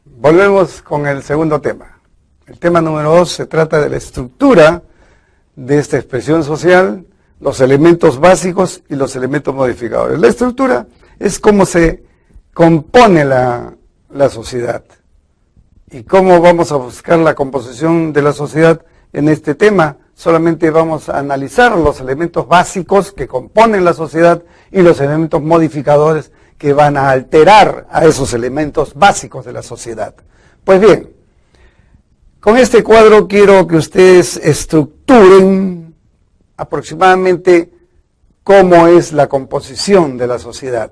Volvemos con el segundo tema. El tema número 2 se trata de la estructura de esta expresión social, los elementos básicos y los elementos modificadores. La estructura es cómo se compone la sociedad. ¿Y cómo vamos a buscar la composición de la sociedad en este tema? Solamente vamos a analizar los elementos básicos que componen la sociedad y los elementos modificadores que van a alterar a esos elementos básicos de la sociedad. Pues bien, con este cuadro quiero que ustedes estructuren aproximadamente cómo es la composición de la sociedad.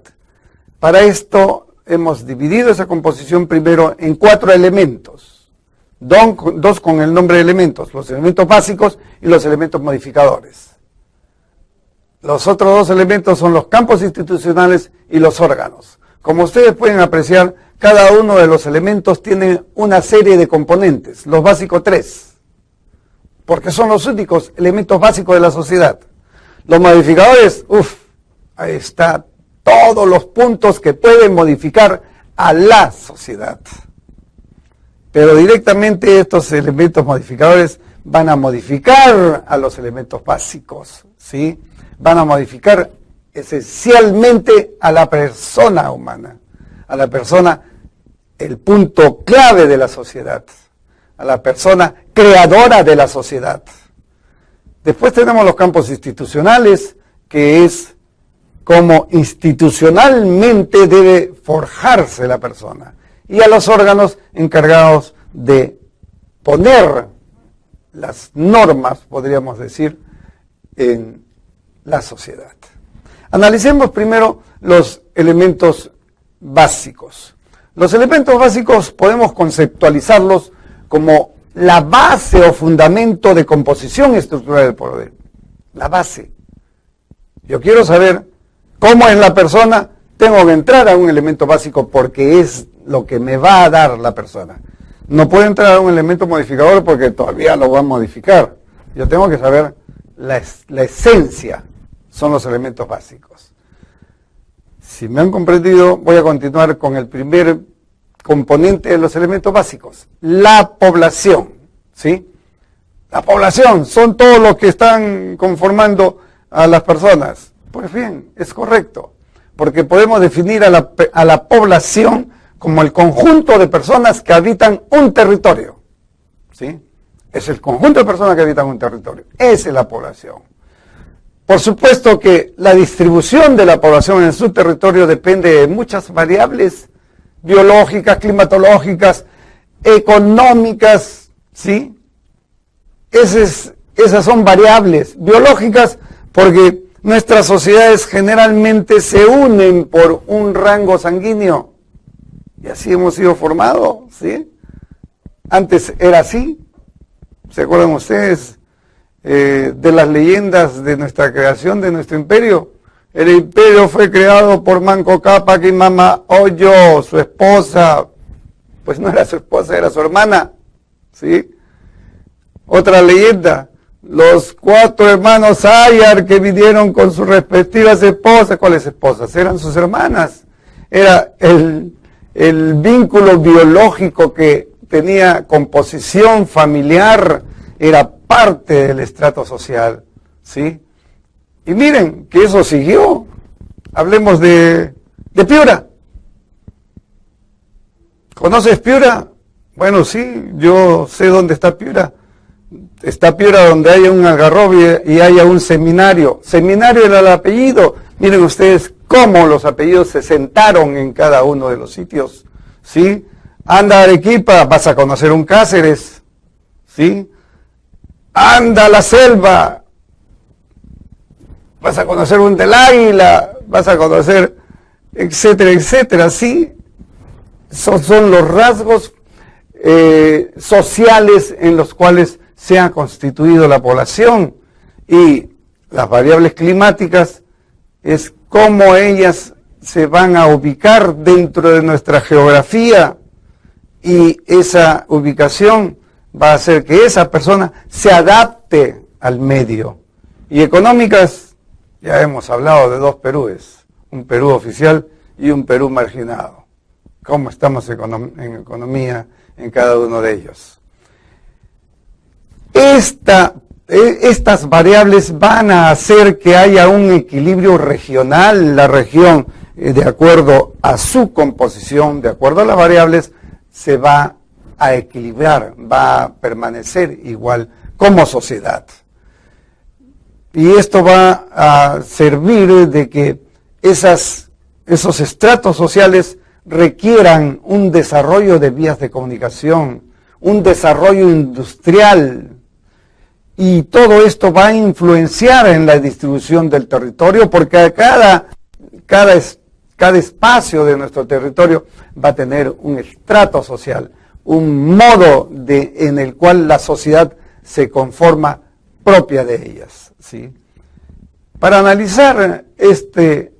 Para esto hemos dividido esa composición primero en 4 elementos, 2 con el nombre de elementos, los elementos básicos y los elementos modificadores. Los otros 2 elementos son los campos institucionales y los órganos. Como ustedes pueden apreciar, cada uno de los elementos tiene una serie de componentes, los básicos 3, porque son los únicos elementos básicos de la sociedad. Los modificadores, ahí está, todos los puntos que pueden modificar a la sociedad. Pero directamente estos elementos modificadores van a modificar a los elementos básicos, ¿sí? Van a modificar esencialmente a la persona humana, a la persona, el punto clave de la sociedad, a la persona creadora de la sociedad. Después tenemos los campos institucionales, que es cómo institucionalmente debe forjarse la persona, y a los órganos encargados de poner las normas, podríamos decir, en la sociedad. Analicemos primero los elementos básicos. Los elementos básicos podemos conceptualizarlos como la base o fundamento de composición estructural del poder. La base. Yo quiero saber cómo es la persona, tengo que entrar a un elemento básico porque es lo que me va a dar la persona. No puedo entrar a un elemento modificador porque todavía lo va a modificar. Yo tengo que saber la esencia, son los elementos básicos. Si me han comprendido, voy a continuar con el primer componente de los elementos básicos, la población, ¿sí? La población son todos los que están conformando a las personas. Pues bien, es correcto, porque podemos definir a la población como el conjunto de personas que habitan un territorio, ¿sí? Es el conjunto de personas que habitan un territorio, esa es la población. Por supuesto que la distribución de la población en su territorio depende de muchas variables biológicas, climatológicas, económicas, ¿sí? Esas son variables biológicas porque nuestras sociedades generalmente se unen por un rango sanguíneo y así hemos sido formados, ¿sí? Antes era así, ¿se acuerdan ustedes de las leyendas de nuestra creación, de nuestro imperio? El imperio fue creado por Manco Cápac y Mama Oyo, su esposa. Pues no era su esposa, era su hermana, ¿sí? Otra leyenda, los 4 hermanos Ayar que vinieron con sus respectivas esposas. ¿Cuáles esposas? Eran sus hermanas. Era el vínculo biológico que tenía composición familiar, era parte del estrato social, ¿sí? Y miren que eso siguió. Hablemos de Piura. ¿Conoces Piura? Bueno, sí, yo sé dónde está Piura. Está Piura donde haya un algarrobo y haya un seminario. Seminario era el apellido. Miren ustedes cómo los apellidos se sentaron en cada uno de los sitios, ¿sí? Anda a Arequipa, vas a conocer un Cáceres, ¿sí? Anda a la selva, vas a conocer un del Águila, vas a conocer, etcétera, etcétera, ¿sí? Son los rasgos sociales en los cuales se ha constituido la población, y las variables climáticas es cómo ellas se van a ubicar dentro de nuestra geografía, y esa ubicación va a hacer que esa persona se adapte al medio. Y económicas, ya hemos hablado de 2 Perúes, un Perú oficial y un Perú marginado. cómo estamos en economía en cada uno de ellos. Estas variables van a hacer que haya un equilibrio regional. La región, de acuerdo a su composición, de acuerdo a las variables, se va a equilibrar, va a permanecer igual como sociedad. Y esto va a servir de que esos estratos sociales requieran un desarrollo de vías de comunicación, un desarrollo industrial, y todo esto va a influenciar en la distribución del territorio, porque cada espacio de nuestro territorio va a tener un estrato social, un modo en el cual la sociedad se conforma propia de ellas, ¿sí? Para analizar este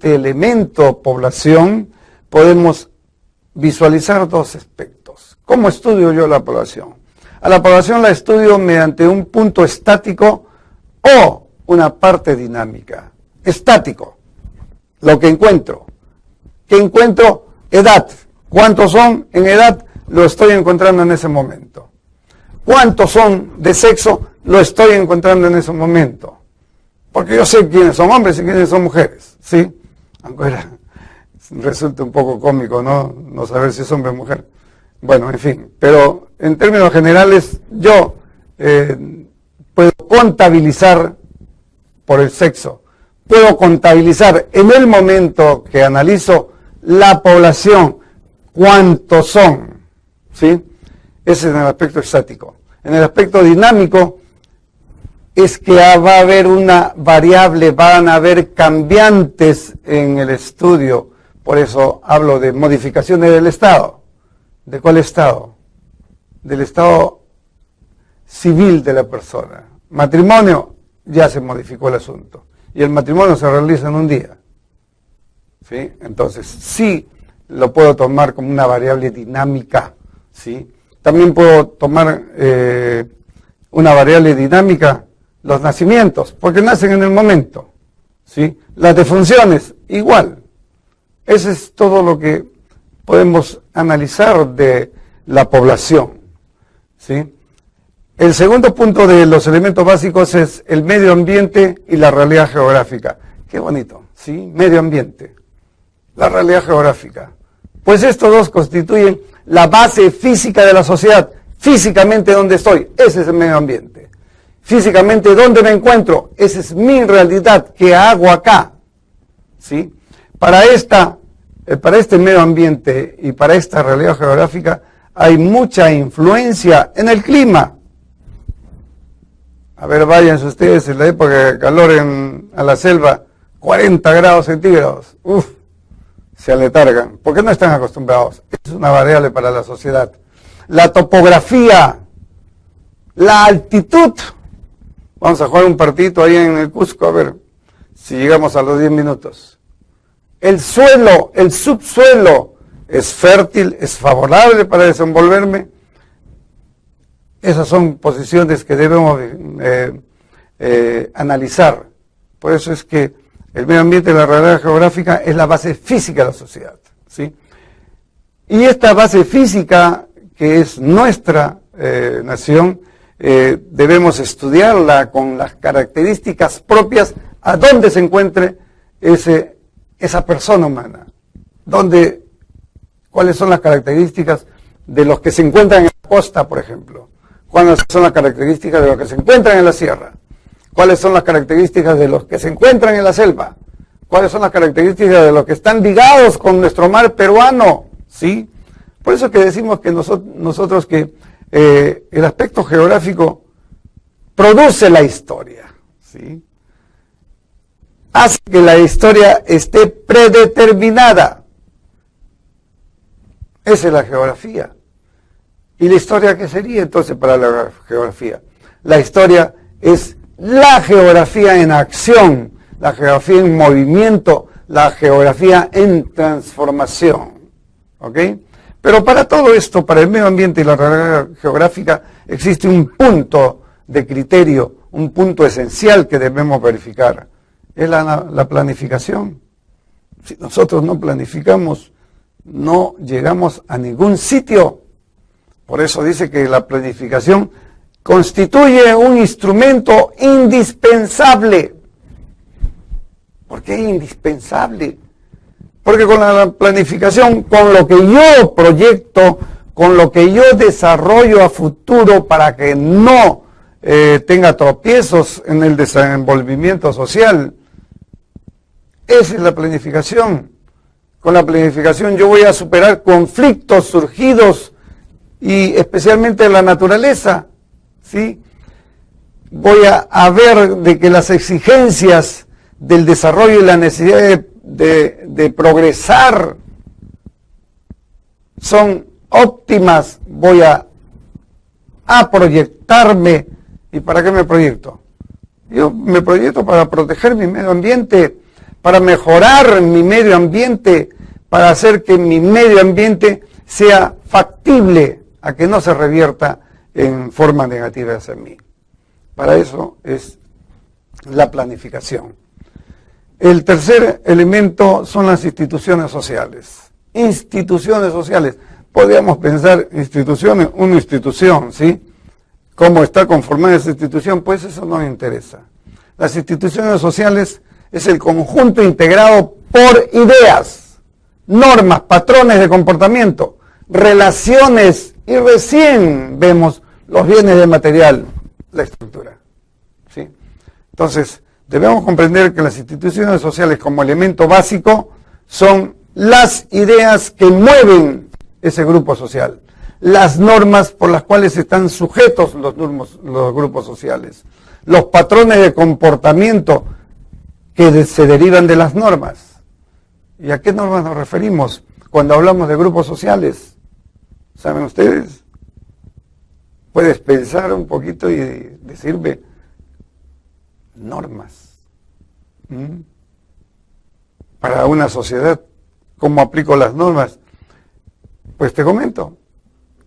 elemento población, podemos visualizar dos aspectos. ¿Cómo estudio yo la población? A la población la estudio mediante un punto estático o una parte dinámica. Estático, lo que encuentro. ¿Qué encuentro? Edad. ¿Cuántos son en edad? Lo estoy encontrando en ese momento. ¿Cuántos son de sexo? Lo estoy encontrando en ese momento. Porque yo sé quiénes son hombres y quiénes son mujeres, ¿sí? Aunque resulta un poco cómico, no saber si es hombre o mujer. Bueno, en fin, pero en términos generales yo puedo contabilizar por el sexo, puedo contabilizar en el momento que analizo la población, cuántos son, ¿sí? Ese es en el aspecto estático. En el aspecto dinámico es que va a haber una variable, van a haber cambiantes en el estudio, por eso hablo de modificaciones del Estado. ¿De cuál Estado? Del Estado civil de la persona. Matrimonio, ya se modificó el asunto. Y el matrimonio se realiza en un día. ¿Sí? Entonces, sí lo puedo tomar como una variable dinámica. ¿Sí? También puedo tomar una variable dinámica, los nacimientos, porque nacen en el momento. ¿Sí? Las defunciones, igual. Ese es todo lo que podemos analizar de la población, ¿sí? El segundo punto de los elementos básicos es el medio ambiente y la realidad geográfica. Qué bonito, ¿sí? Medio ambiente, la realidad geográfica. Pues estos dos constituyen la base física de la sociedad. Físicamente, ¿dónde estoy? Ese es el medio ambiente. Físicamente, ¿dónde me encuentro? Esa es mi realidad. ¿Qué hago acá? ¿Sí? Para este medio ambiente y para esta realidad geográfica hay mucha influencia en el clima. A ver, váyanse ustedes en la época de calor a la selva, 40 grados centígrados. Uf, se aletargan. ¿Por qué no están acostumbrados? Es una variable para la sociedad. La topografía, la altitud. Vamos a jugar un partidito ahí en el Cusco, a ver si llegamos a los 10 minutos. El suelo, el subsuelo, es fértil, es favorable para desenvolverme. Esas son posiciones que debemos analizar. Por eso es que el medio ambiente y la realidad geográfica es la base física de la sociedad, ¿sí? Y esta base física, que es nuestra nación, debemos estudiarla con las características propias a dónde se encuentre esa persona humana. ¿Cuáles son las características de los que se encuentran en la costa, por ejemplo? ¿Cuáles son las características de los que se encuentran en la sierra? ¿Cuáles son las características de los que se encuentran en la selva? ¿Cuáles son las características de los que están ligados con nuestro mar peruano? ¿Sí? Por eso que decimos que nosotros que el aspecto geográfico produce la historia, ¿sí? Hace que la historia esté predeterminada. Esa es la geografía. ¿Y la historia qué sería entonces para la geografía? La historia es la geografía en acción, la geografía en movimiento, la geografía en transformación. ¿Ok? Pero para todo esto, para el medio ambiente y la realidad geográfica, existe un punto de criterio, un punto esencial que debemos verificar. Es la planificación. Si nosotros no planificamos, no llegamos a ningún sitio. Por eso dice que la planificación constituye un instrumento indispensable. ¿Por qué indispensable? Porque con la planificación, con lo que yo proyecto, con lo que yo desarrollo a futuro para que no tenga tropiezos en el desenvolvimiento social, esa es la planificación. Con la planificación yo voy a superar conflictos surgidos y especialmente en la naturaleza, ¿sí? Voy a ver de que las exigencias del desarrollo y la necesidad de progresar son óptimas. Voy a proyectarme. ¿Y para qué me proyecto? Yo me proyecto para proteger mi medio ambiente, para mejorar mi medio ambiente, para hacer que mi medio ambiente sea factible a que no se revierta en forma negativa hacia mí. Para eso es la planificación. El tercer elemento son las instituciones sociales. Instituciones sociales. Podríamos pensar instituciones, una institución, ¿sí? ¿Cómo está conformada esa institución? Pues eso no me interesa. Las instituciones sociales es el conjunto integrado por ideas, normas, patrones de comportamiento, relaciones, y recién vemos los bienes de material, la estructura, ¿sí? Entonces, debemos comprender que las instituciones sociales como elemento básico son las ideas que mueven ese grupo social, las normas por las cuales están sujetos los grupos sociales, los patrones de comportamiento que se derivan de las normas. ¿Y a qué normas nos referimos cuando hablamos de grupos sociales? ¿Saben ustedes? Puedes pensar un poquito y decirme normas. Para una sociedad, ¿cómo aplico las normas? Pues te comento.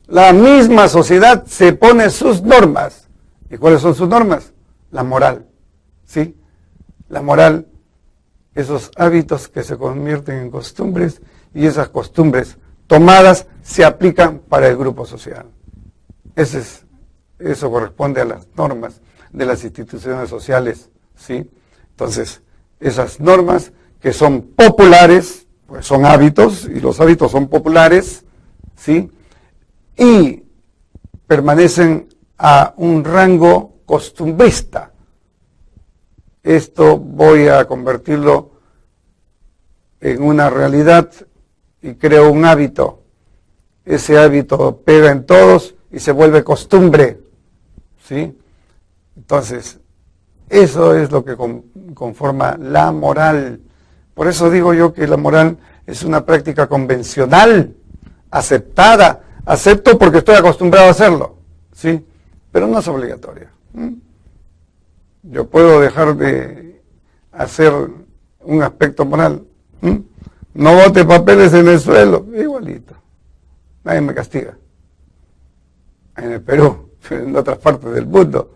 La misma sociedad se pone sus normas. ¿Y cuáles son sus normas? La moral, ¿sí? La moral, esos hábitos que se convierten en costumbres y esas costumbres tomadas se aplican para el grupo social. Eso corresponde a las normas de las instituciones sociales, ¿sí? Entonces, esas normas que son populares, pues son hábitos, y los hábitos son populares, ¿sí? Y permanecen a un rango costumbrista. Esto voy a convertirlo en una realidad y creo un hábito. Ese hábito pega en todos y se vuelve costumbre, ¿sí? Entonces, eso es lo que conforma la moral. Por eso digo yo que la moral es una práctica convencional, aceptada. Acepto porque estoy acostumbrado a hacerlo, ¿sí? Pero no es obligatoria. Yo puedo dejar de hacer un aspecto moral. No bote papeles en el suelo, igualito. Nadie me castiga. En el Perú, en otras partes del mundo,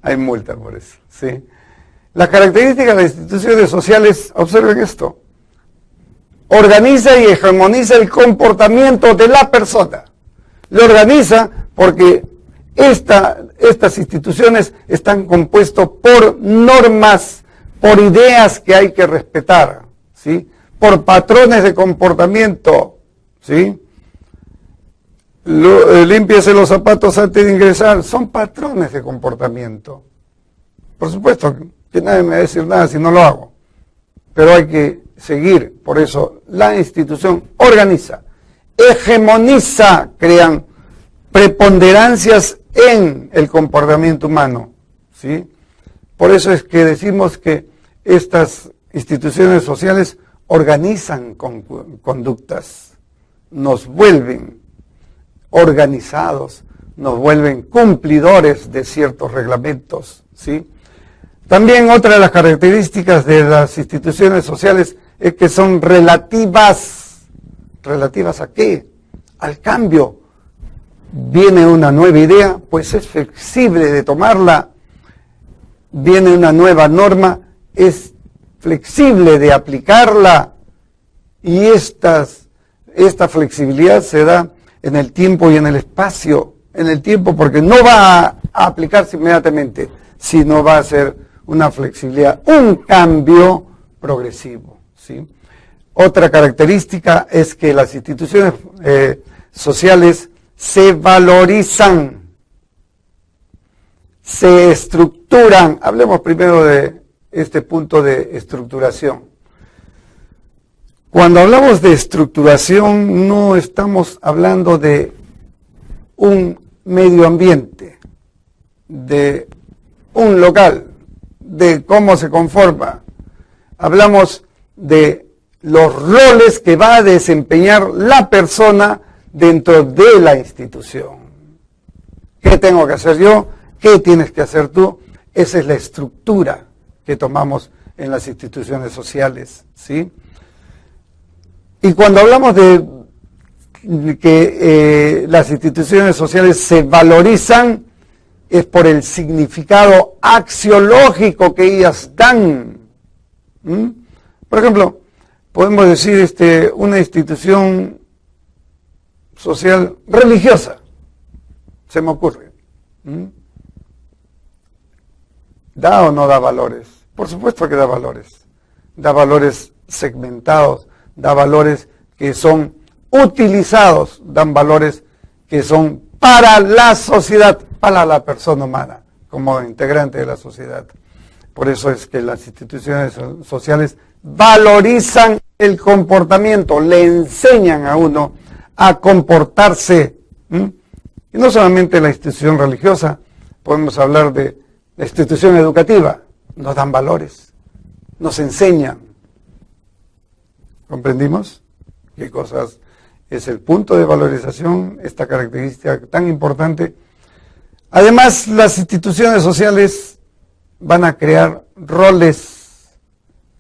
hay multa por eso, ¿sí? Las características de las instituciones sociales, observen esto, organiza y hegemoniza el comportamiento de la persona. Lo organiza porque estas instituciones están compuestas por normas, por ideas que hay que respetar, ¿sí? Por patrones de comportamiento, ¿sí? Límpiese los zapatos antes de ingresar, son patrones de comportamiento. Por supuesto que nadie me va a decir nada si no lo hago, pero hay que seguir. Por eso la institución organiza, hegemoniza, crean preponderancias en el comportamiento humano, ¿sí? Por eso es que decimos que estas instituciones sociales organizan conductas, nos vuelven organizados, nos vuelven cumplidores de ciertos reglamentos, ¿sí? También otra de las características de las instituciones sociales es que son relativas. ¿Relativas a qué? Al cambio. Viene una nueva idea, pues es flexible de tomarla. Viene una nueva norma, es flexible de aplicarla. Y estas esta flexibilidad se da en el tiempo y en el espacio. En el tiempo porque no va a aplicarse inmediatamente, sino va a ser una flexibilidad, un cambio progresivo, ¿sí? Otra característica es que las instituciones sociales se valorizan, se estructuran. Hablemos primero de este punto de estructuración. Cuando hablamos de estructuración, no estamos hablando de un medio ambiente, de un local, de cómo se conforma. Hablamos de los roles que va a desempeñar la persona dentro de la institución. ¿Qué tengo que hacer yo? ¿Qué tienes que hacer tú? Esa es la estructura que tomamos en las instituciones sociales, ¿sí? Y cuando hablamos de que las instituciones sociales se valorizan, es por el significado axiológico que ellas dan. Por ejemplo, podemos decir una institución social religiosa, se me ocurre. ¿Da o no da valores? Por supuesto que da valores segmentados, da valores que son utilizados, dan valores que son para la sociedad, para la persona humana, como integrante de la sociedad. Por eso es que las instituciones sociales valorizan el comportamiento, le enseñan a uno a comportarse. Y no solamente la institución religiosa, podemos hablar de la institución educativa, nos dan valores, nos enseñan. ¿Comprendimos? ¿Qué cosas es el punto de valorización, esta característica tan importante? Además, las instituciones sociales van a crear roles,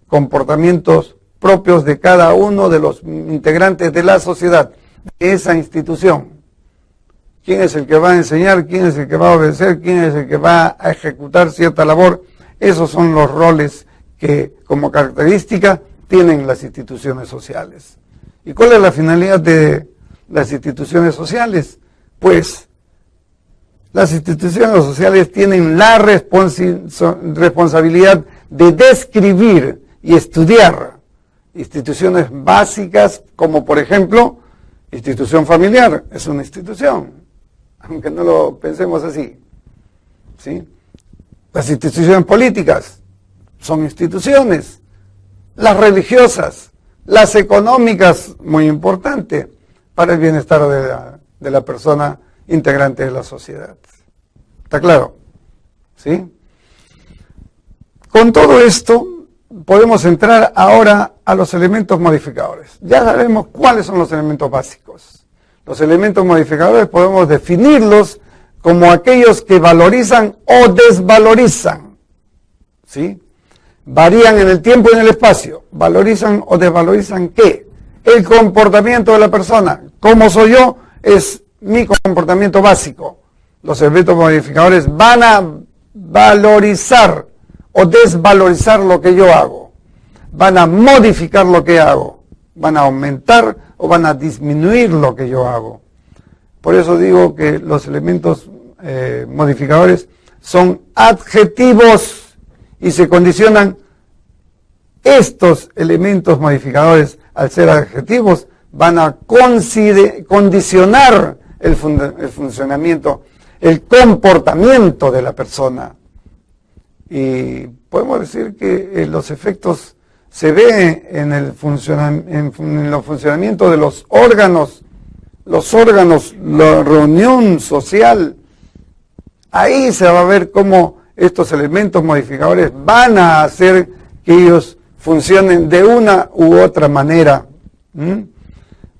comportamientos propios de cada uno de los integrantes de la sociedad, de esa institución. ¿Quién es el que va a enseñar? ¿Quién es el que va a obedecer? ¿Quién es el que va a ejecutar cierta labor? Esos son los roles que, como característica, tienen las instituciones sociales. ¿Y cuál es la finalidad de las instituciones sociales? Pues las instituciones sociales tienen la responsabilidad de describir y estudiar instituciones básicas, como por ejemplo, institución familiar, es una institución, aunque no lo pensemos así, ¿sí? Las instituciones políticas son instituciones, las religiosas, las económicas, muy importante para el bienestar de la persona integrante de la sociedad. ¿Está claro? ¿Sí? Con todo esto, podemos entrar ahora a los elementos modificadores. Ya sabemos cuáles son los elementos básicos. Los elementos modificadores podemos definirlos como aquellos que valorizan o desvalorizan, ¿sí? Varían en el tiempo y en el espacio. ¿Valorizan o desvalorizan qué? El comportamiento de la persona. ¿Cómo soy yo? Es mi comportamiento básico. Los elementos modificadores van a valorizar o desvalorizar lo que yo hago. Van a modificar lo que hago. Van a aumentar o van a disminuir lo que yo hago. Por eso digo que los elementos modificadores son adjetivos y se condicionan. Estos elementos modificadores, al ser adjetivos, van a condicionar el funcionamiento, el comportamiento de la persona. Y podemos decir que los efectos se ven en los funcionamientos de los órganos, la reunión social. Ahí se va a ver cómo estos elementos modificadores van a hacer que ellos funcionen de una u otra manera.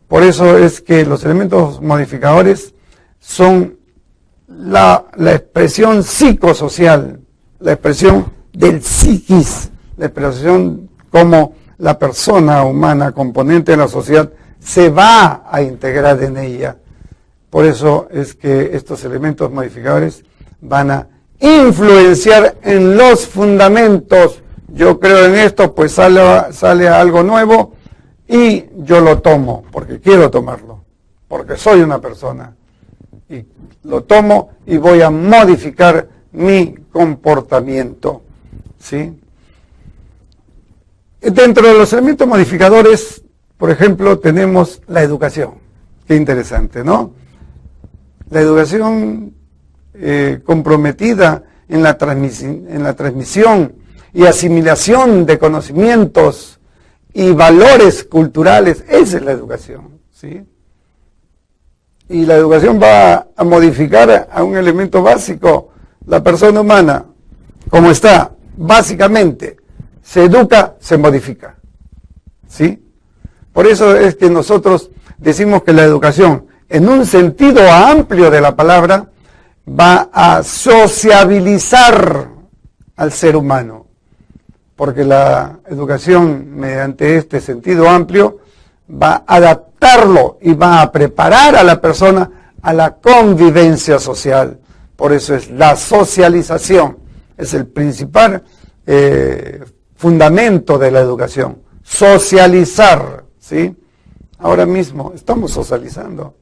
Por eso es que los elementos modificadores son la expresión psicosocial, la expresión del psiquis, la expresión como la persona humana, componente de la sociedad, se va a integrar en ella. Por eso es que estos elementos modificadores van a influenciar en los fundamentos. Yo creo en esto, pues sale algo nuevo, y yo lo tomo porque quiero tomarlo, porque soy una persona, y lo tomo y voy a modificar mi comportamiento, ¿sí? Dentro de los elementos modificadores, por ejemplo, tenemos la educación. Qué interesante, ¿no? La educación comprometida en la transmisión y asimilación de conocimientos y valores culturales, esa es la educación, ¿sí? Y la educación va a modificar a un elemento básico, la persona humana, como está, básicamente, se educa, se modifica, ¿sí? Por eso es que nosotros decimos que la educación, en un sentido amplio de la palabra, va a sociabilizar al ser humano, porque la educación, mediante este sentido amplio, va a adaptarlo y va a preparar a la persona a la convivencia social. Por eso es la socialización, es el principal fundamento de la educación, socializar, ¿sí? Ahora mismo estamos socializando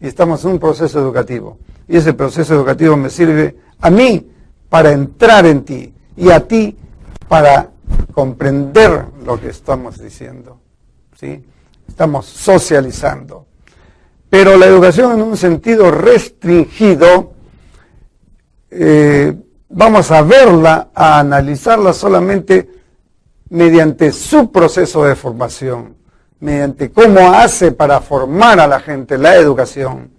y estamos en un proceso educativo, y ese proceso educativo me sirve a mí para entrar en ti y a ti para comprender lo que estamos diciendo, ¿sí? Estamos socializando. Pero la educación en un sentido restringido, vamos a verla, a analizarla solamente mediante su proceso de formación, mediante cómo hace para formar a la gente la educación,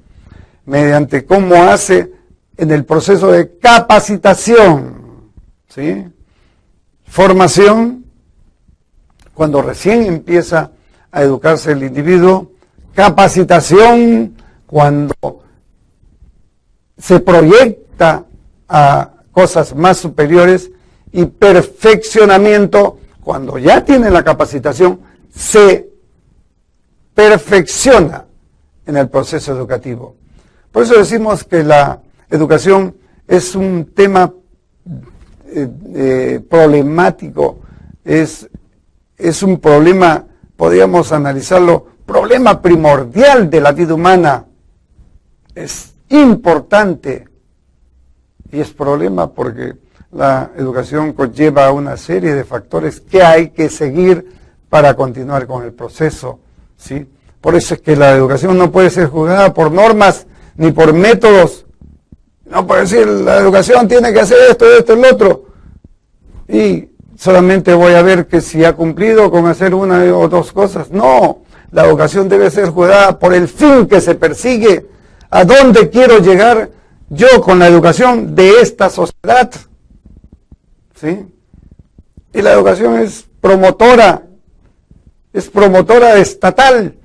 mediante cómo hace en el proceso de capacitación, ¿sí? Formación, cuando recién empieza a educarse el individuo; capacitación, cuando se proyecta a cosas más superiores; y perfeccionamiento, cuando ya tiene la capacitación, se perfecciona en el proceso educativo. Por eso decimos que la educación es un tema problemático, es un problema, podríamos analizarlo, problema primordial de la vida humana. Es importante, y es problema porque la educación conlleva una serie de factores que hay que seguir para continuar con el proceso, ¿sí? Por eso es que la educación no puede ser juzgada por normas ni por métodos. No puede decir, la educación tiene que hacer esto, esto, el otro, y solamente voy a ver que si ha cumplido con hacer una o dos cosas. No, la educación debe ser juzgada por el fin que se persigue. ¿A dónde quiero llegar yo con la educación de esta sociedad? ¿Sí? Y la educación es promotora estatal.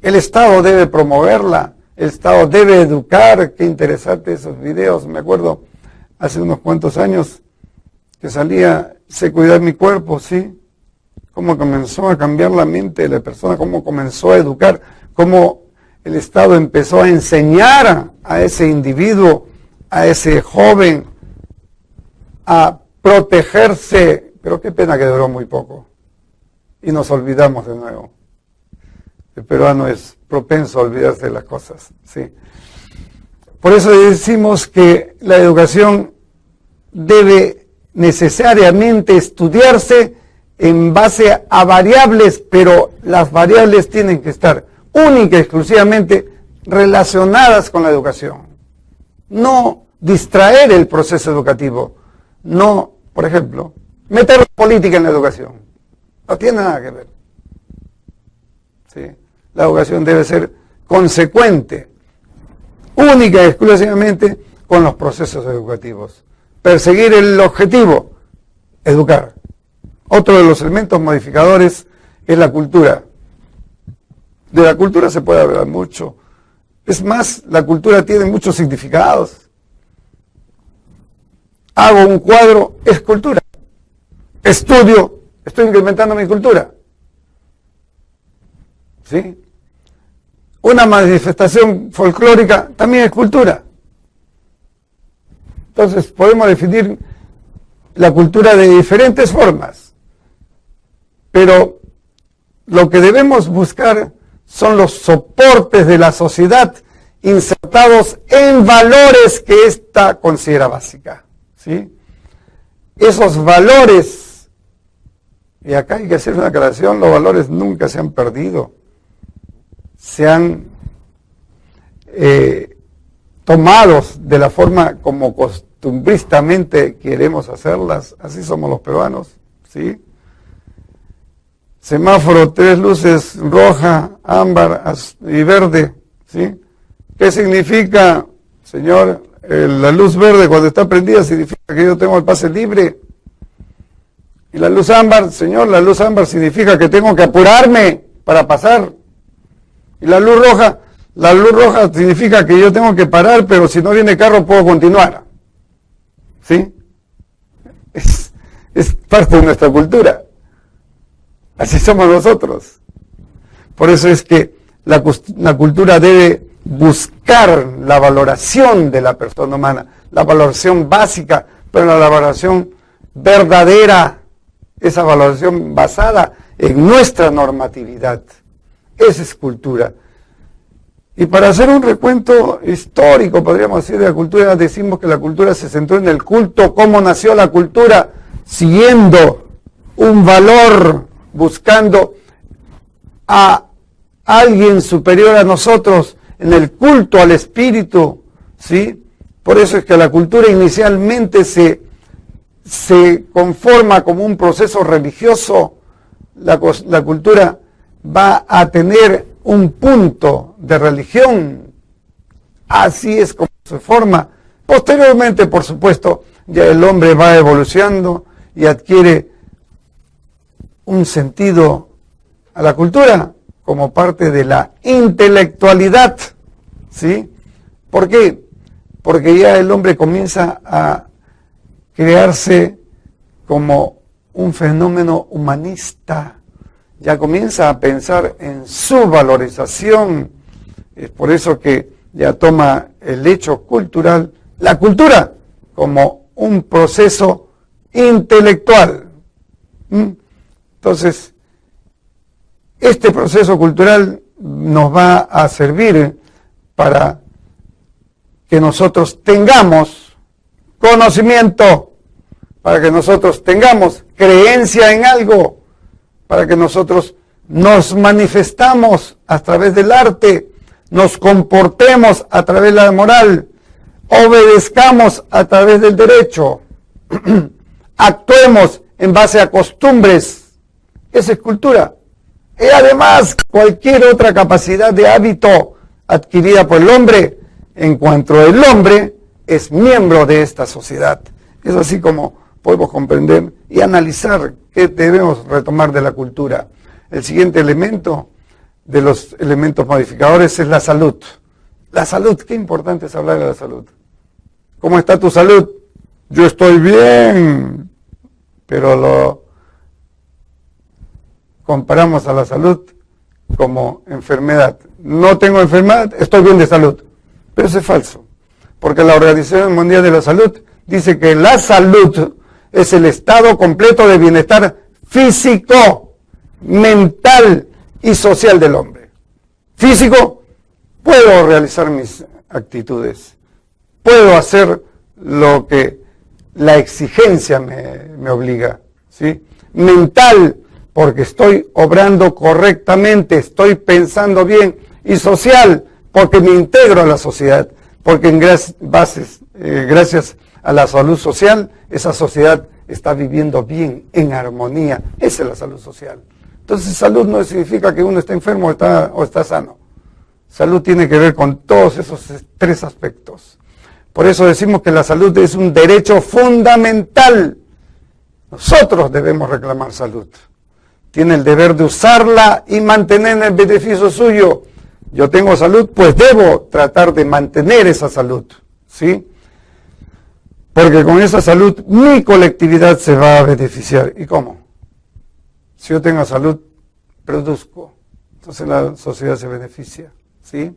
El Estado debe promoverla, el Estado debe educar. Qué interesante esos videos, me acuerdo hace unos cuantos años que salía, sé cuidar mi cuerpo, ¿sí? Cómo comenzó a cambiar la mente de la persona, cómo comenzó a educar, cómo el Estado empezó a enseñar a ese individuo, a ese joven, a protegerse. Pero qué pena que duró muy poco y nos olvidamos de nuevo. El peruano es propenso a olvidarse de las cosas, ¿sí? Por eso decimos que la educación debe necesariamente estudiarse en base a variables, pero las variables tienen que estar única y exclusivamente relacionadas con la educación. No distraer el proceso educativo. No, por ejemplo, meter la política en la educación. No tiene nada que ver, ¿sí? La educación debe ser consecuente, única y exclusivamente con los procesos educativos. Perseguir el objetivo, educar. Otro de los elementos modificadores es la cultura. De la cultura se puede hablar mucho. Es más, la cultura tiene muchos significados. Hago un cuadro, es cultura. Estudio, estoy incrementando mi cultura, ¿sí? Una manifestación folclórica también es cultura. Entonces podemos definir la cultura de diferentes formas, pero lo que debemos buscar son los soportes de la sociedad insertados en valores que ésta considera básica, ¿sí? Esos valores, y acá hay que hacer una aclaración, los valores nunca se han perdido, se han tomados de la forma como costumbristamente queremos hacerlas, así somos los peruanos, ¿sí? Semáforo, 3 luces, roja, ámbar y verde, ¿sí? ¿Qué significa, señor? La luz verde cuando está prendida significa que yo tengo el pase libre. Y la luz ámbar, señor, la luz ámbar significa que tengo que apurarme para pasar. Y la luz roja significa que yo tengo que parar, pero si no viene carro puedo continuar. ¿Sí? Es parte de nuestra cultura. Así somos nosotros. Por eso es que la cultura debe buscar la valoración de la persona humana, la valoración básica, pero la valoración verdadera, esa valoración basada en nuestra normatividad. Esa es cultura. Y para hacer un recuento histórico, podríamos decir, de la cultura, decimos que la cultura se centró en el culto. ¿Cómo nació la cultura? Siguiendo un valor, buscando a alguien superior a nosotros, en el culto al espíritu, ¿sí? Por eso es que la cultura inicialmente se conforma como un proceso religioso. La cultura va a tener un punto de religión. Así es como se forma. Posteriormente, por supuesto, ya el hombre va evolucionando y adquiere un sentido a la cultura como parte de la intelectualidad, ¿sí? ¿Por qué? Porque ya el hombre comienza a crearse como un fenómeno humanista, ya comienza a pensar en su valorización. Es por eso que ya toma el hecho cultural, la cultura, como un proceso intelectual. Entonces, este proceso cultural nos va a servir para que nosotros tengamos conocimiento, para que nosotros tengamos creencia en algo, para que nosotros nos manifestamos a través del arte, nos comportemos a través de la moral, obedezcamos a través del derecho, actuemos en base a costumbres. Esa es cultura. Y además, cualquier otra capacidad de hábito adquirida por el hombre, en cuanto el hombre es miembro de esta sociedad. Es así como podemos comprender y analizar qué debemos retomar de la cultura. El siguiente elemento de los elementos modificadores es la salud. La salud, qué importante es hablar de la salud. ¿Cómo está tu salud? Yo estoy bien, pero lo comparamos a la salud como enfermedad. No tengo enfermedad, estoy bien de salud. Pero eso es falso, porque la Organización Mundial de la Salud dice que la salud es el estado completo de bienestar físico, mental y social del hombre. Físico, puedo realizar mis actitudes, puedo hacer lo que la exigencia me obliga, ¿sí? Mental, porque estoy obrando correctamente, estoy pensando bien, y social, porque me integro a la sociedad, porque gracias a la salud social, esa sociedad está viviendo bien, en armonía. Esa es la salud social. Entonces, salud no significa que uno está enfermo o está sano. Salud tiene que ver con todos esos 3 aspectos. Por eso decimos que la salud es un derecho fundamental. Nosotros debemos reclamar salud. Tiene el deber de usarla y mantener el beneficio suyo. Yo tengo salud, pues debo tratar de mantener esa salud, ¿sí? Porque con esa salud mi colectividad se va a beneficiar. ¿Y cómo? Si yo tengo salud, produzco. Entonces la sociedad se beneficia, ¿sí?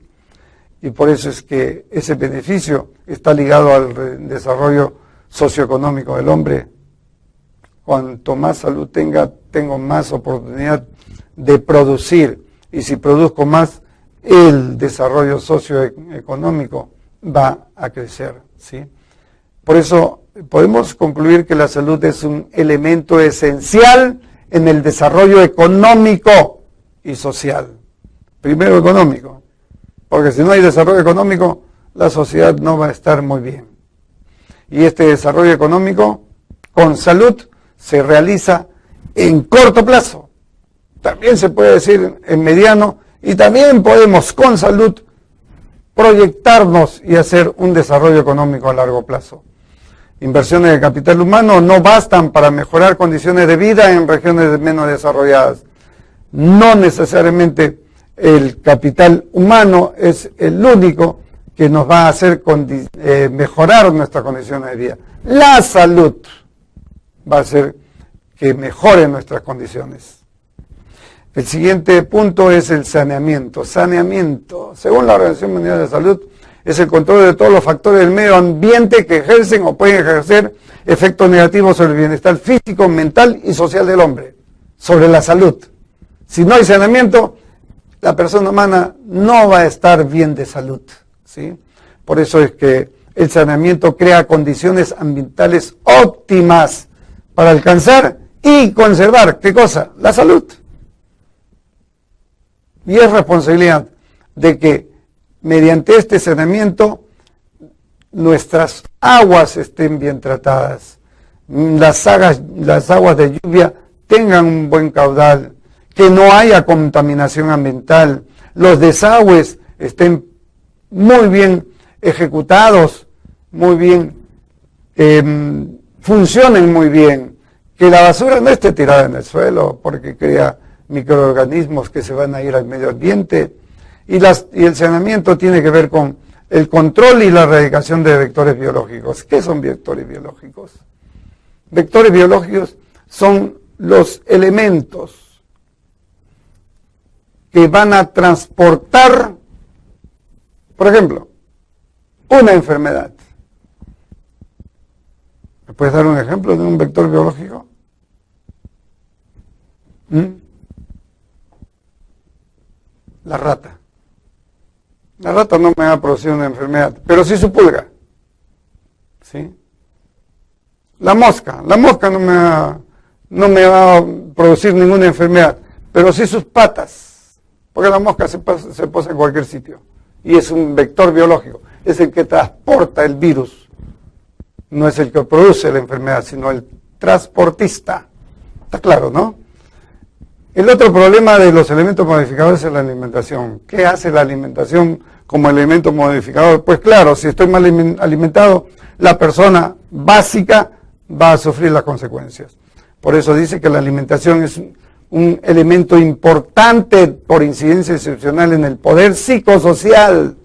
Y por eso es que ese beneficio está ligado al desarrollo socioeconómico del hombre. Cuanto más salud tengo más oportunidad de producir. Y si produzco más, el desarrollo socioeconómico va a crecer, ¿sí? Por eso podemos concluir que la salud es un elemento esencial en el desarrollo económico y social. Primero económico, porque si no hay desarrollo económico, la sociedad no va a estar muy bien. Y este desarrollo económico con salud se realiza en corto plazo. También se puede decir en mediano, y también podemos con salud proyectarnos y hacer un desarrollo económico a largo plazo. Inversiones de capital humano no bastan para mejorar condiciones de vida en regiones menos desarrolladas. No necesariamente el capital humano es el único que nos va a hacer mejorar nuestras condiciones de vida. La salud va a hacer que mejore nuestras condiciones. El siguiente punto es el saneamiento. Saneamiento, según la Organización Mundial de la Salud, es el control de todos los factores del medio ambiente que ejercen o pueden ejercer efectos negativos sobre el bienestar físico, mental y social del hombre, sobre la salud. Si no hay saneamiento, la persona humana no va a estar bien de salud, ¿sí? Por eso es que el saneamiento crea condiciones ambientales óptimas para alcanzar y conservar, ¿qué cosa? La salud. Y es responsabilidad de que mediante este saneamiento nuestras aguas estén bien tratadas, las aguas de lluvia tengan un buen caudal, que no haya contaminación ambiental, los desagües estén muy bien ejecutados, muy bien, funcionen muy bien, que la basura no esté tirada en el suelo porque crea microorganismos que se van a ir al medio ambiente, y el saneamiento tiene que ver con el control y la erradicación de vectores biológicos. ¿Qué son vectores biológicos? Vectores biológicos son los elementos que van a transportar, por ejemplo, una enfermedad. ¿Me puedes dar un ejemplo de un vector biológico? La rata. La rata no me va a producir una enfermedad, pero sí su pulga. ¿Sí? La mosca no me va a producir ninguna enfermedad, pero sí sus patas, porque la mosca se posa en cualquier sitio y es un vector biológico, es el que transporta el virus, no es el que produce la enfermedad, sino el transportista. Está claro, ¿no? El otro problema de los elementos modificadores es la alimentación. ¿Qué hace la alimentación como elemento modificador? Pues claro, si estoy mal alimentado, la persona básica va a sufrir las consecuencias. Por eso dice que la alimentación es un elemento importante por incidencia excepcional en el poder psicosocial.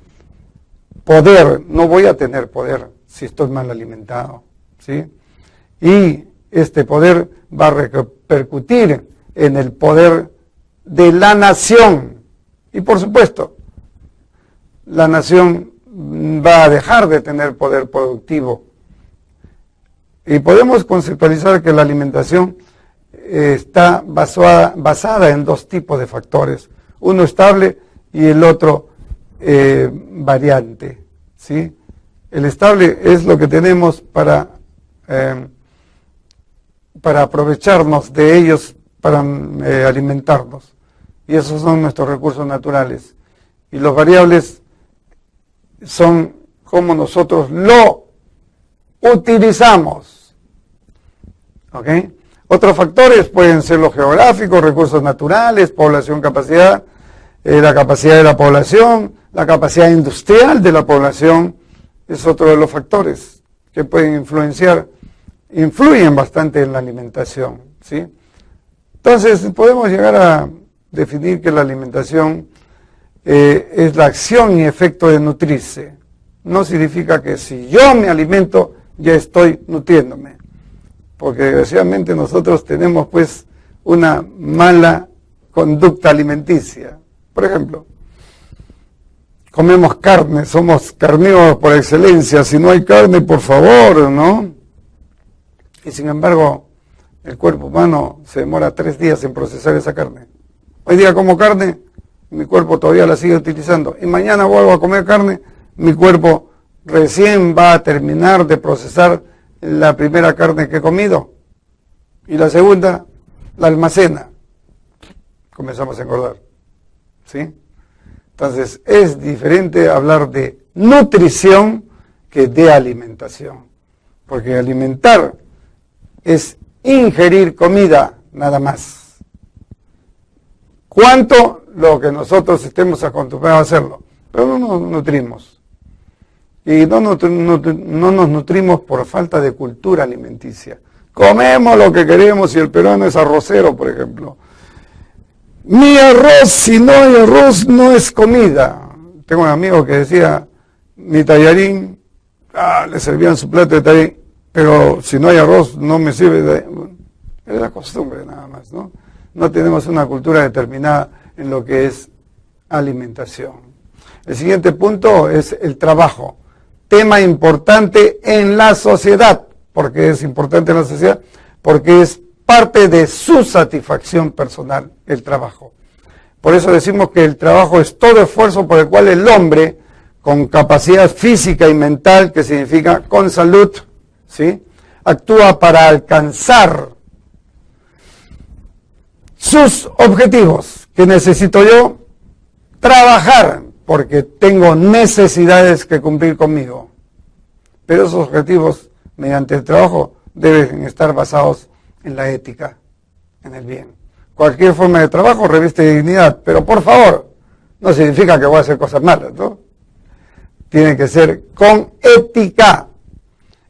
Poder, no voy a tener poder si estoy mal alimentado, ¿sí? Y este poder va a repercutir en el poder de la nación. Y por supuesto, la nación va a dejar de tener poder productivo. Y podemos conceptualizar que la alimentación está basada en dos tipos de factores, uno estable y el otro variante, ¿sí? El estable es lo que tenemos para aprovecharnos de ellos, para alimentarnos, y esos son nuestros recursos naturales. Y los variables son cómo nosotros lo utilizamos. ¿Ok? Otros factores pueden ser los geográficos, recursos naturales, población, capacidad, la capacidad de la población, la capacidad industrial de la población, es otro de los factores que pueden influyen bastante en la alimentación, ¿sí? Entonces, podemos llegar a definir que la alimentación es la acción y efecto de nutrirse. No significa que si yo me alimento, ya estoy nutriéndome. Porque desgraciadamente nosotros tenemos pues una mala conducta alimenticia. Por ejemplo, comemos carne, somos carnívoros por excelencia. Si no hay carne, por favor, ¿no? Y sin embargo, El cuerpo humano se demora 3 días en procesar esa carne. Hoy día como carne, mi cuerpo todavía la sigue utilizando. Y mañana vuelvo a comer carne, mi cuerpo recién va a terminar de procesar la primera carne que he comido. Y la segunda, la almacena. Comenzamos a engordar. ¿Sí? Entonces, es diferente hablar de nutrición que de alimentación. Porque alimentar es ingerir comida, nada más. ¿Cuánto? Lo que nosotros estemos acostumbrados a hacerlo. Pero no nos nutrimos. Y no nos nutrimos por falta de cultura alimenticia. Comemos lo que queremos y el peruano es arrocero, por ejemplo. Mi arroz, si no hay arroz, no es comida. Tengo un amigo que decía, mi tallarín, le servían su plato de tallarín, pero si no hay arroz, no me sirve de... Es la costumbre nada más, ¿no? No tenemos una cultura determinada en lo que es alimentación. El siguiente punto es el trabajo. Tema importante en la sociedad. ¿Por qué es importante en la sociedad? Porque es parte de su satisfacción personal, el trabajo. Por eso decimos que el trabajo es todo esfuerzo por el cual el hombre, con capacidad física y mental, que significa con salud, ¿sí?, actúa para alcanzar sus objetivos. ¿Qué necesito yo? Trabajar, porque tengo necesidades que cumplir conmigo. Pero esos objetivos, mediante el trabajo, deben estar basados en la ética, en el bien. Cualquier forma de trabajo reviste dignidad, pero por favor, no significa que voy a hacer cosas malas, ¿no? Tiene que ser con ética.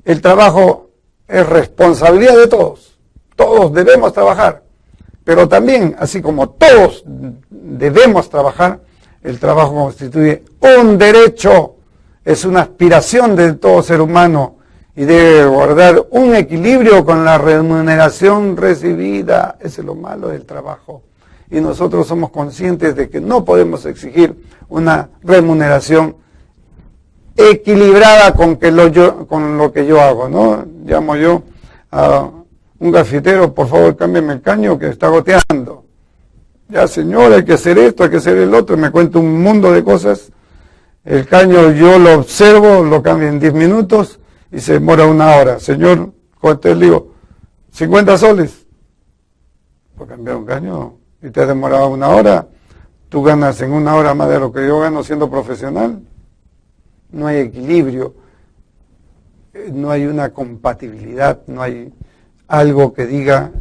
El trabajo es responsabilidad de todos. Todos debemos trabajar. Pero también, así como todos debemos trabajar, el trabajo constituye un derecho, es una aspiración de todo ser humano y debe guardar un equilibrio con la remuneración recibida. Ese es lo malo del trabajo. Y nosotros somos conscientes de que no podemos exigir una remuneración equilibrada con lo que yo hago, ¿no? Llamo yo a un gafitero, por favor, cámbiame el caño que está goteando. Ya, señor, hay que hacer esto, hay que hacer el otro, me cuenta un mundo de cosas. El caño yo lo observo, lo cambio en 10 minutos y se demora 1 hora. Señor, ¿cuánto le digo? 50 soles. Por cambiar un caño y te ha demorado 1 hora. Tú ganas en 1 hora más de lo que yo gano siendo profesional. No hay equilibrio, no hay una compatibilidad, no hay algo que diga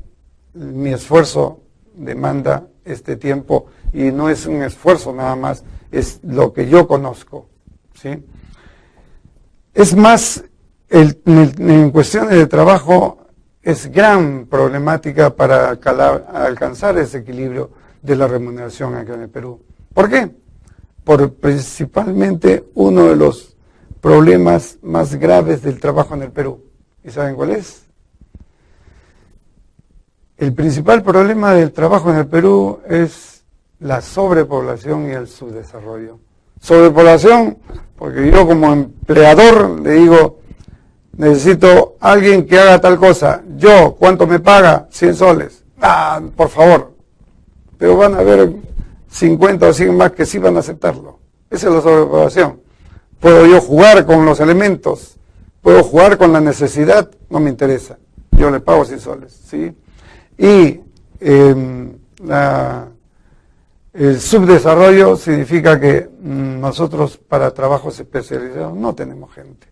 mi esfuerzo demanda este tiempo y no es un esfuerzo nada más, es lo que yo conozco, ¿sí? Es más, en cuestiones de trabajo es gran problemática para alcanzar ese equilibrio de la remuneración acá en el Perú. ¿Por qué? Por principalmente uno de los problemas más graves del trabajo en el Perú. ¿Y saben cuál es? El principal problema del trabajo en el Perú es la sobrepoblación y el subdesarrollo. Sobrepoblación, porque yo como empleador le digo, necesito alguien que haga tal cosa. Yo, ¿cuánto me paga? 100 soles. Por favor. Pero van a haber 50 o 100 más que sí van a aceptarlo. Esa es la sobrepoblación. Puedo yo jugar con los elementos, puedo jugar con la necesidad, no me interesa. Yo le pago 100 soles, ¿sí? Y el subdesarrollo significa que nosotros para trabajos especializados no tenemos gente.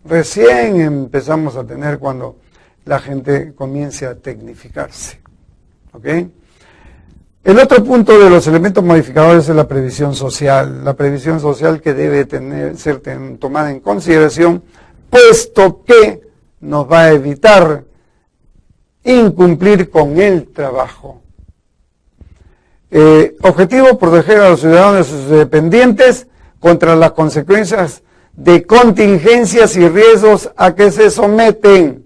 Recién empezamos a tener cuando la gente comience a tecnificarse. ¿Ok? El otro punto de los elementos modificadores es la previsión social. La previsión social que debe ser tomada en consideración, puesto que nos va a evitar incumplir con el trabajo. Objetivo, proteger a los ciudadanos y sus dependientes contra las consecuencias de contingencias y riesgos a que se someten.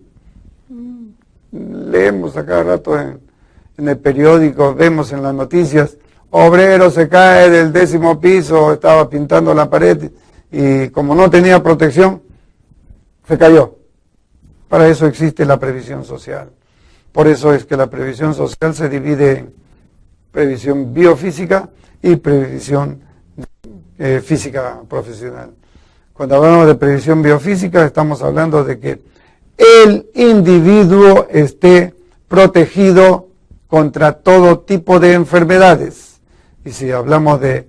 Leemos a cada rato en el periódico, vemos en las noticias, obrero se cae del 10º piso, estaba pintando la pared y como no tenía protección, se cayó. Para eso existe la previsión social. Por eso es que la previsión social se divide en previsión biofísica y previsión física profesional. Cuando hablamos de previsión biofísica, estamos hablando de que el individuo esté protegido contra todo tipo de enfermedades. Y si hablamos de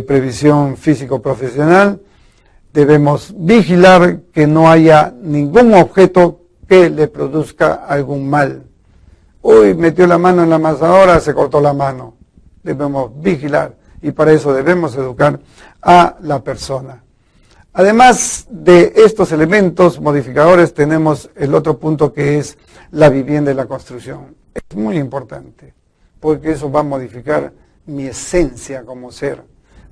previsión físico-profesional, debemos vigilar que no haya ningún objeto que le produzca algún mal. Uy, metió la mano en la amasadora, se cortó la mano. Debemos vigilar y para eso debemos educar a la persona. Además de estos elementos modificadores, tenemos el otro punto que es la vivienda y la construcción. Es muy importante, porque eso va a modificar mi esencia como ser.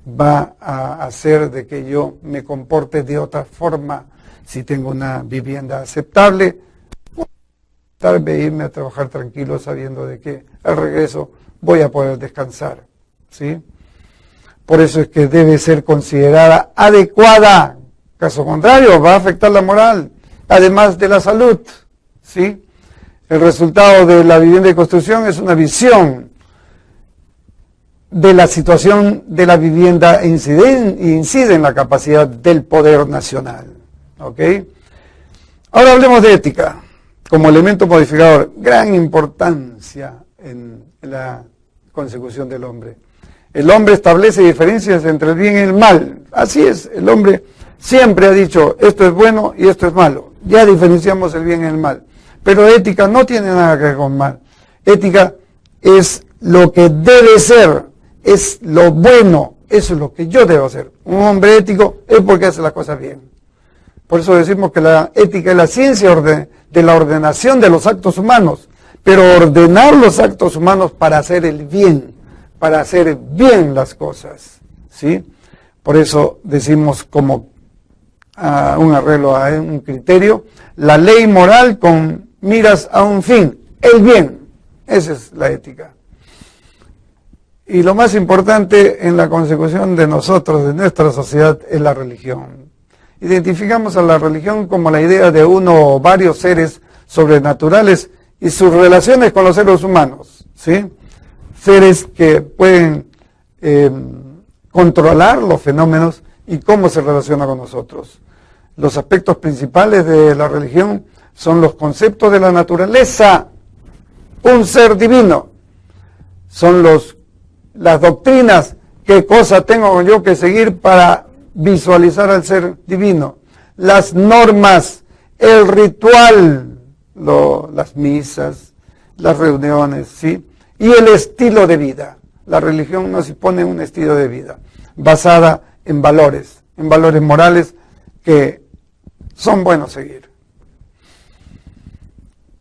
Va a hacer de que yo me comporte de otra forma. Si tengo una vivienda aceptable, tal vez irme a trabajar tranquilo sabiendo de que al regreso voy a poder descansar, ¿sí? Por eso es que debe ser considerada adecuada. Caso contrario, va a afectar la moral, además de la salud, ¿sí? El resultado de la vivienda y construcción es una visión de la situación de la vivienda e incide en la capacidad del poder nacional, ¿ok? Ahora hablemos de ética como elemento modificador. Gran importancia en la consecución del hombre. El hombre establece diferencias entre el bien y el mal. Así es, el hombre siempre ha dicho, esto es bueno y esto es malo. Ya diferenciamos el bien y el mal. Pero ética no tiene nada que ver con mal. Ética es lo que debe ser, es lo bueno, eso es lo que yo debo hacer. Un hombre ético es porque hace las cosas bien. Por eso decimos que la ética es la ciencia de la ordenación de los actos humanos, pero ordenar los actos humanos para hacer el bien, para hacer bien las cosas, ¿sí? Por eso decimos como un arreglo a un criterio, la ley moral con miras a un fin, el bien. Esa es la ética. Y lo más importante en la consecución de nosotros, de nuestra sociedad, es la religión. Identificamos a la religión como la idea de uno o varios seres sobrenaturales y sus relaciones con los seres humanos, ¿sí? Seres que pueden controlar los fenómenos y cómo se relaciona con nosotros. Los aspectos principales de la religión son los conceptos de la naturaleza, un ser divino. Son las doctrinas, qué cosa tengo yo que seguir para visualizar al ser divino. Las normas, el ritual, las misas, las reuniones, ¿sí? Y el estilo de vida. La religión nos impone un estilo de vida basada en valores morales que son buenos seguir.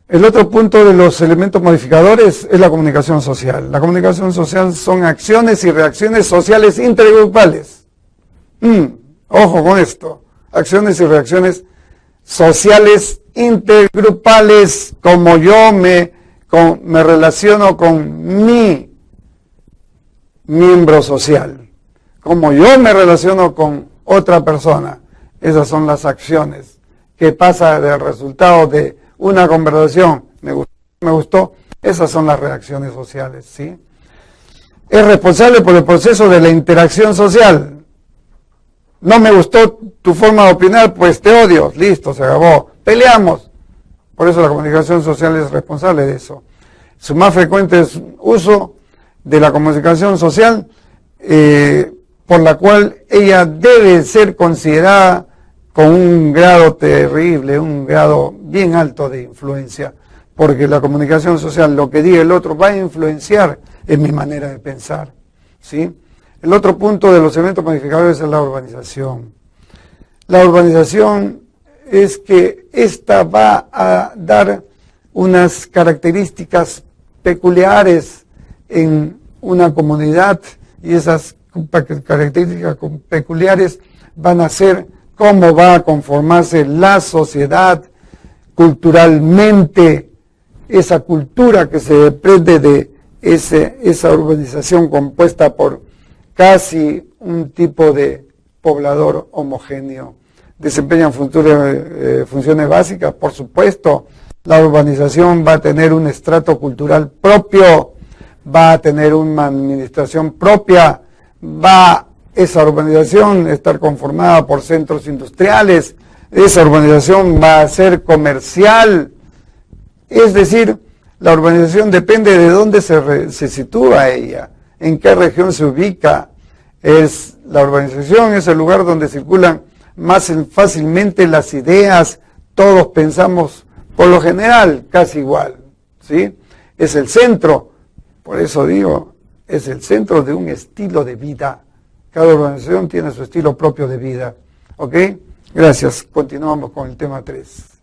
El otro punto de los elementos modificadores es la comunicación social. La comunicación social son acciones y reacciones sociales intergrupales. Ojo con esto. Acciones y reacciones sociales intergrupales, como yo me relaciono con mi miembro social, como yo me relaciono con otra persona. Esas son las acciones que pasa del resultado de una conversación. Me gustó. Esas son las reacciones sociales, ¿sí? Es responsable por el proceso de la interacción social. No me gustó tu forma de opinar, pues te odio. Listo, se acabó. Peleamos. Por eso la comunicación social es responsable de eso. Su más frecuente uso de la comunicación social, por la cual ella debe ser considerada con un grado terrible, un grado bien alto de influencia, porque la comunicación social, lo que diga el otro, va a influenciar en mi manera de pensar, ¿sí? El otro punto de los elementos modificadores es la urbanización. La urbanización es que esta va a dar unas características peculiares en una comunidad, y esas características peculiares van a ser cómo va a conformarse la sociedad culturalmente, esa cultura que se desprende de esa urbanización compuesta por casi un tipo de poblador homogéneo. Desempeñan funciones básicas, por supuesto, La urbanización va a tener un estrato cultural propio, va a tener una administración propia, esa urbanización estar conformada por centros industriales, esa urbanización va a ser comercial. Es decir, la urbanización depende de dónde se sitúa ella, en qué región se ubica. La urbanización es el lugar donde circulan más fácilmente las ideas, todos pensamos por lo general casi igual, ¿sí? Es el centro, por eso digo, es el centro de un estilo de vida. Cada urbanización tiene su estilo propio de vida, ¿ok? Gracias, continuamos con el tema 3.